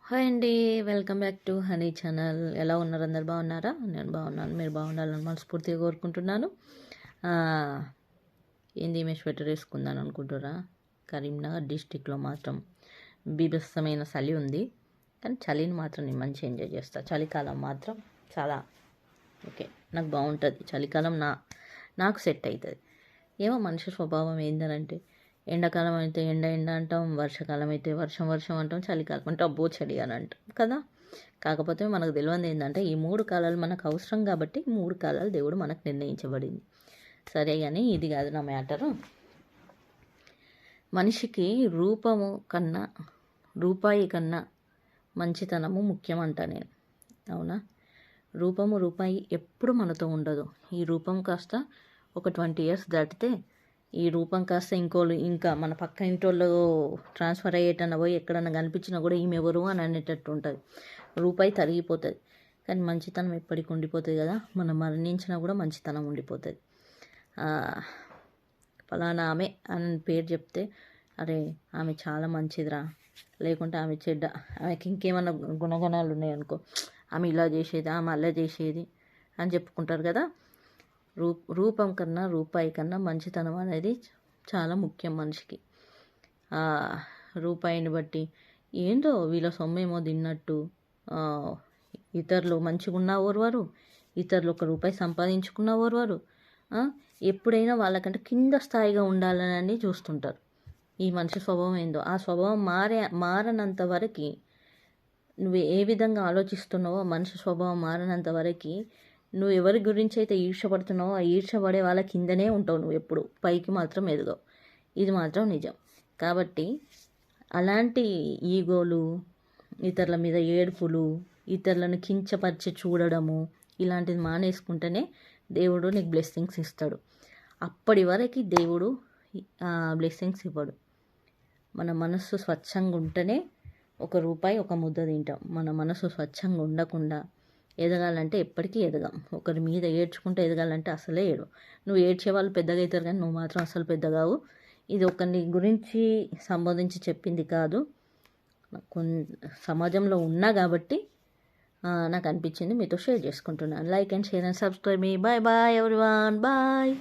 Hi అండి. Welcome back to honey channel. ఎలా ఉన్నారు? అందరు బాగున్నారా? నేను బాగున్నాను. మీరు బాగుండాలని మనస్ఫూర్తిగా కోరుకుంటున్నాను. ఆ, ఏంది ఈమె స్వెటర్ వేసుకుందాను అనుకుంటారా? కరీంనగర్ డిస్టిక్లో మాత్రం బీభత్సమైన చలి ఉంది. కానీ చలిని మాత్రం నేను మంచిగా ఎంజాయ్ చేస్తాను. చలికాలం మాత్రం చాలా ఓకే, నాకు బాగుంటుంది. చలికాలం నాకు సెట్ అవుతుంది. ఏమో మనిషి స్వభావం ఏంటనంటే, ఎండాకాలం అయితే ఎండ అంటాం, వర్షాకాలం అయితే వర్షం అంటాం, చలికాలం అంటే అబ్బో చలి అని అంటాం కదా. కాకపోతే మనకు తెలియదు ఏంటంటే, ఈ 3 కాలాలు మనకు అవసరం కాబట్టి 3 కాలాలు దేవుడు మనకు నిర్ణయించబడింది. సరే కానీ ఇది కాదు నా మ్యాటరు. మనిషికి రూపము కన్నా రూపాయి కన్నా మంచితనము ముఖ్యం అంట నేను. అవునా? రూపాయి ఎప్పుడు మనతో ఉండదు. ఈ రూపం కాస్త ఒక 20 years దాటితే ఈ రూపం కాస్త ఇంకా మన పక్క ఇంటోళ్ళు ట్రాన్స్ఫర్ అయ్యేటన్నా పోయి ఎక్కడన్నా కనిపించినా కూడా ఈమె ఎవరు అని అనేటట్టు ఉంటుంది. రూపాయి తరిగిపోతుంది, కానీ మంచితనం ఎప్పటికి ఉండిపోతుంది కదా. మనం మరణించినా కూడా మంచితనం ఉండిపోతుంది. ఫలానా ఆమె అని పేరు చెప్తే, అరే ఆమె చాలా మంచిదిరా, లేకుంటే ఆమె చెడ్డ, ఆమెకి ఇంకేమన్నా గుణగణాలు ఉన్నాయనుకో, ఆమె ఇలా చేసేది, ఆమె అలా చేసేది అని చెప్పుకుంటారు కదా. రూపం కన్నా రూపాయి కన్నా మంచితనం అనేది చాలా ముఖ్యం మనిషికి. రూపాయిని బట్టి ఏందో వీళ్ళ సొమ్మేమో తిన్నట్టు ఇతరులు మంచిగా ఉన్న ఓర్వారు, ఇతరులు ₹1 సంపాదించుకున్న ఓర్వారు, ఎప్పుడైనా వాళ్ళకంటే కింద స్థాయిగా ఉండాలని చూస్తుంటారు. ఈ మనిషి స్వభావం ఏందో ఆ స్వభావం మారనంత వరకు, నువ్వు ఏ విధంగా ఆలోచిస్తున్నావో మనిషి స్వభావం మారనంత వరకు నువ్వు ఎవరి గురించి అయితే ఈర్షపడుతున్నావో ఆ ఈర్షపడే వాళ్ళ కిందనే ఉంటావు. నువ్వు ఎప్పుడు పైకి మాత్రం ఎదగవు. ఇది మాత్రం నిజం. కాబట్టి అలాంటి ఈగోలు, ఇతరుల మీద ఏడుపులు, ఇతరులను కించపరిచి చూడడము, ఇలాంటిది మానేసుకుంటేనే దేవుడు నీకు బ్లెస్సింగ్స్ ఇస్తాడు. అప్పటి వరకు దేవుడు బ్లెస్సింగ్స్ ఇవ్వడు. మన మనస్సు స్వచ్ఛంగా ఉంటేనే ₹1 ఒక ముద్ద తింటాం. మన మనసు స్వచ్ఛంగా ఉండకుండా ఎదగాలంటే ఎప్పటికీ ఎదగాం. ఒకరి మీద ఏడ్చుకుంటూ ఎదగాలంటే అసలే నువ్వు ఏడ్చే వాళ్ళు పెద్దగా అవుతారు, కానీ నువ్వు మాత్రం అసలు పెద్దగావు. ఇది ఒకరిని గురించి సంబోధించి చెప్పింది కాదు, సమాజంలో ఉన్నా కాబట్టి నాకు అనిపించింది మీతో షేర్ చేసుకుంటున్నాను. Like and share and subscribe మీ. Bye bye everyone. బాయ్.